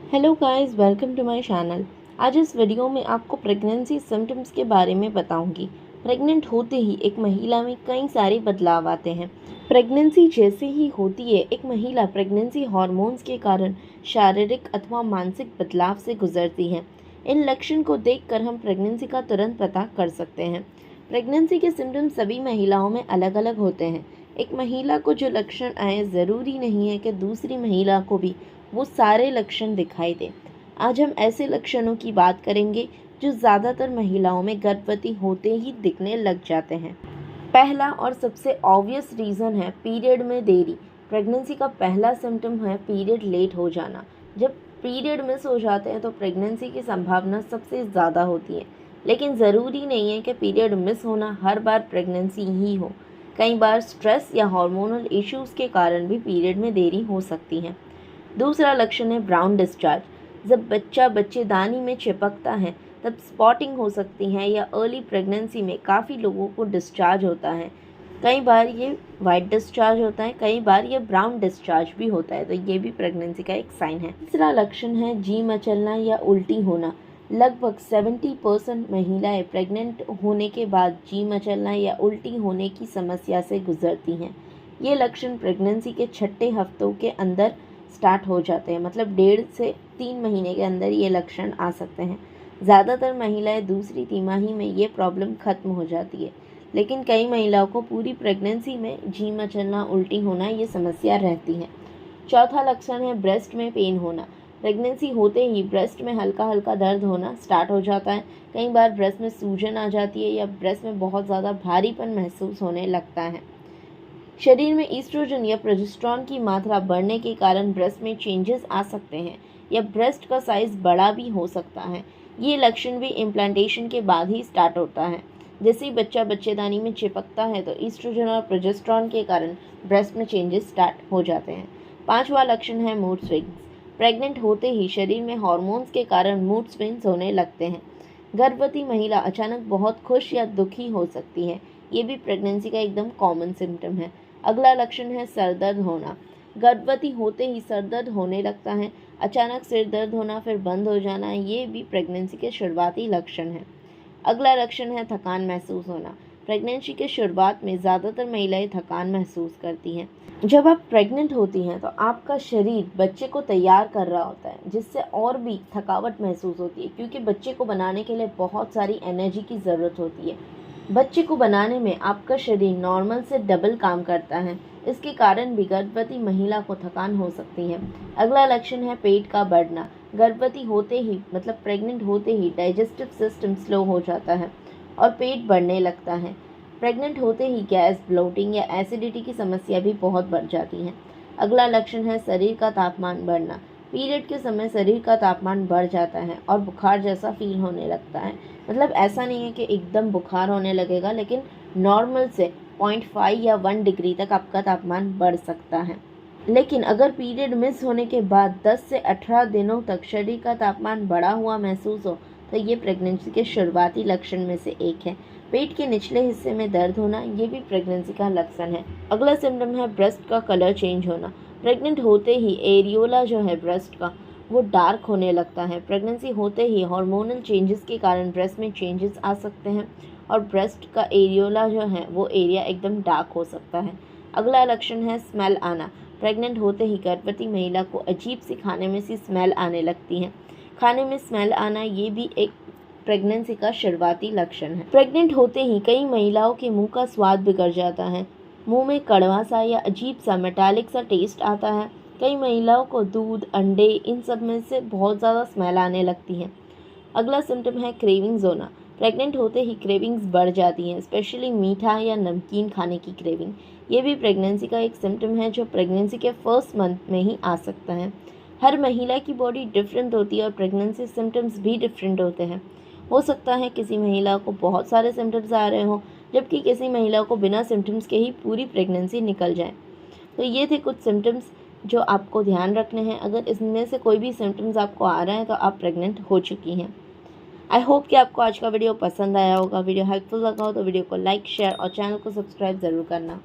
Hello guys, welcome to my channel. आज इस video में आपको प्रेगनेंसी सिम्टम्स के बारे में बताऊंगी। प्रेग्नेंट होते ही एक महिला में कई सारे बदलाव आते हैं। प्रेगनेंसी जैसे ही होती है, एक महिला प्रेगनेंसी हार्मोन्स के कारण शारीरिक अथवा मानसिक बदलाव से गुजरती है। इन लक्षण को देखकर हम प्रेगनेंसी का तुरंत पता कर सकते हैं। प्रेगनेंसी के सिम्टम्स सभी महिलाओं में अलग अलग होते हैं। एक महिला को जो लक्षण आए, ज़रूरी नहीं है कि दूसरी महिला को भी वो सारे लक्षण दिखाई दे। आज हम ऐसे लक्षणों की बात करेंगे जो ज़्यादातर महिलाओं में गर्भवती होते ही दिखने लग जाते हैं। पहला और सबसे ऑब्वियस रीज़न है पीरियड में देरी। प्रेगनेंसी का पहला सिम्टम है पीरियड लेट हो जाना। जब पीरियड मिस हो जाते हैं तो प्रेगनेंसी की संभावना सबसे ज़्यादा होती है। लेकिन ज़रूरी नहीं है कि पीरियड मिस होना हर बार प्रेगनेंसी ही हो। कई बार स्ट्रेस या हार्मोनल इश्यूज़ के कारण भी पीरियड में देरी हो सकती है। दूसरा लक्षण है ब्राउन डिस्चार्ज। जब बच्चा बच्चेदानी में चिपकता है तब स्पॉटिंग हो सकती है, या अर्ली प्रेगनेंसी में काफ़ी लोगों को डिस्चार्ज होता है। कई बार ये वाइट डिस्चार्ज होता है, कई बार ये ब्राउन डिस्चार्ज भी होता है, तो ये भी प्रेगनेंसी का एक साइन है। तीसरा लक्षण है जी मचलना या उल्टी होना। लगभग 70% महिलाएं प्रेग्नेंट होने के बाद जी मचलना या उल्टी होने की समस्या से गुजरती हैं। ये लक्षण प्रेगनेंसी के छठे हफ्तों के अंदर स्टार्ट हो जाते हैं, मतलब 1.5 से 3 महीने के अंदर ये लक्षण आ सकते हैं। ज़्यादातर महिलाएं दूसरी तिमाही में ये प्रॉब्लम ख़त्म हो जाती है, लेकिन कई महिलाओं को पूरी प्रेगनेंसी में जी मचलना, उल्टी होना ये समस्या रहती है। चौथा लक्षण है ब्रेस्ट में पेन होना। प्रेगनेंसी होते ही ब्रेस्ट में हल्का हल्का दर्द होना स्टार्ट हो जाता है। कई बार ब्रेस्ट में सूजन आ जाती है या ब्रेस्ट में बहुत ज़्यादा भारीपन महसूस होने लगता है। शरीर में ईस्ट्रोजन या प्रोजेस्टेरॉन की मात्रा बढ़ने के कारण ब्रेस्ट में चेंजेस आ सकते हैं, या ब्रेस्ट का साइज़ बड़ा भी हो सकता है। ये लक्षण भी इम्प्लांटेशन के बाद ही स्टार्ट होता है। जैसे ही बच्चा बच्चेदानी में चिपकता है तो ईस्ट्रोजन और प्रोजेस्टेरॉन के कारण ब्रेस्ट में चेंजेस स्टार्ट हो जाते हैं। पांचवा लक्षण है मूड स्विंग्स। प्रेग्नेंट होते ही शरीर में हार्मोन्स के कारण मूड स्विंग्स होने लगते हैं। गर्भवती महिला अचानक बहुत खुश या दुखी हो सकती है। ये भी प्रेगनेंसी का एकदम कॉमन सिम्टम है। अगला लक्षण है सर दर्द होना। गर्भवती होते ही सर दर्द होने लगता है। अचानक सिर दर्द होना फिर बंद हो जाना, ये भी प्रेगनेंसी के शुरुआती लक्षण हैं। अगला लक्षण है थकान महसूस होना। प्रेगनेंसी के शुरुआत में ज़्यादातर महिलाएं थकान महसूस करती हैं। जब आप प्रेग्नेंट होती हैं तो आपका शरीर बच्चे को तैयार कर रहा होता है, जिससे और भी थकावट महसूस होती है, क्योंकि बच्चे को बनाने के लिए बहुत सारी एनर्जी की ज़रूरत होती है। बच्चे को बनाने में आपका शरीर नॉर्मल से डबल काम करता है। इसके कारण भी गर्भवती महिला को थकान हो सकती है। अगला लक्षण है पेट का बढ़ना। गर्भवती होते ही, मतलब प्रेग्नेंट होते ही, डाइजेस्टिव सिस्टम स्लो हो जाता है और पेट बढ़ने लगता है। प्रेग्नेंट होते ही गैस, ब्लोटिंग या एसिडिटी की समस्या भी बहुत बढ़ जाती है। अगला लक्षण है शरीर का तापमान बढ़ना। पीरियड के समय शरीर का तापमान बढ़ जाता है और बुखार जैसा फील होने लगता है। मतलब ऐसा नहीं है कि एकदम बुखार होने लगेगा, लेकिन नॉर्मल से 0.5 या 1 डिग्री तक आपका तापमान बढ़ सकता है। लेकिन अगर पीरियड मिस होने के बाद 10 से 18 दिनों तक शरीर का तापमान बढ़ा हुआ महसूस हो तो ये प्रेगनेंसी के शुरुआती लक्षण में से एक है। पेट के निचले हिस्से में दर्द होना, ये भी प्रेगनेंसी का लक्षण है। अगला सिम्टम है ब्रेस्ट का कलर चेंज होना। प्रेग्नेंट होते ही एरियोला जो है ब्रेस्ट का, वो डार्क होने लगता है। प्रेगनेंसी होते ही हार्मोनल चेंजेस के कारण ब्रेस्ट में चेंजेस आ सकते हैं और ब्रेस्ट का एरियोला जो है वो एरिया एकदम डार्क हो सकता है। अगला लक्षण है स्मेल आना। प्रेग्नेंट होते ही गर्भवती महिला को अजीब सी खाने में सी स्मेल आने लगती है। खाने में स्मेल आना, ये भी एक प्रेगनेंसी का शुरुआती लक्षण है। प्रेग्नेंट होते ही कई महिलाओं के मुंह का स्वाद बिगड़ जाता है। मुंह में कड़वा सा या अजीब सा मेटालिक सा टेस्ट आता है। कई महिलाओं को दूध, अंडे, इन सब में से बहुत ज़्यादा स्मेल आने लगती है। अगला सिम्टम है क्रेविंग्स होना। प्रेग्नेंट होते ही क्रेविंग्स बढ़ जाती हैं, स्पेशली मीठा या नमकीन खाने की क्रेविंग। ये भी प्रेगनेंसी का एक सिम्टम है जो प्रेगनेंसी के फर्स्ट मंथ में ही आ सकता है। हर महिला की बॉडी डिफरेंट होती है और प्रेगनेंसी सिम्टम्स भी डिफरेंट होते हैं। हो सकता है किसी महिला को बहुत सारे सिम्टम्स आ रहे हों, जबकि किसी महिला को बिना सिम्टम्स के ही पूरी प्रेगनेंसी निकल जाए। तो ये थे कुछ सिम्टम्स जो आपको ध्यान रखने हैं। अगर इसमें से कोई भी सिम्टम्स आपको आ रहे हैं तो आप प्रेग्नेंट हो चुकी हैं। आई होप कि आपको आज का वीडियो पसंद आया होगा। वीडियो हेल्पफुल लगा हो तो वीडियो को लाइक, शेयर और चैनल को सब्सक्राइब ज़रूर करना।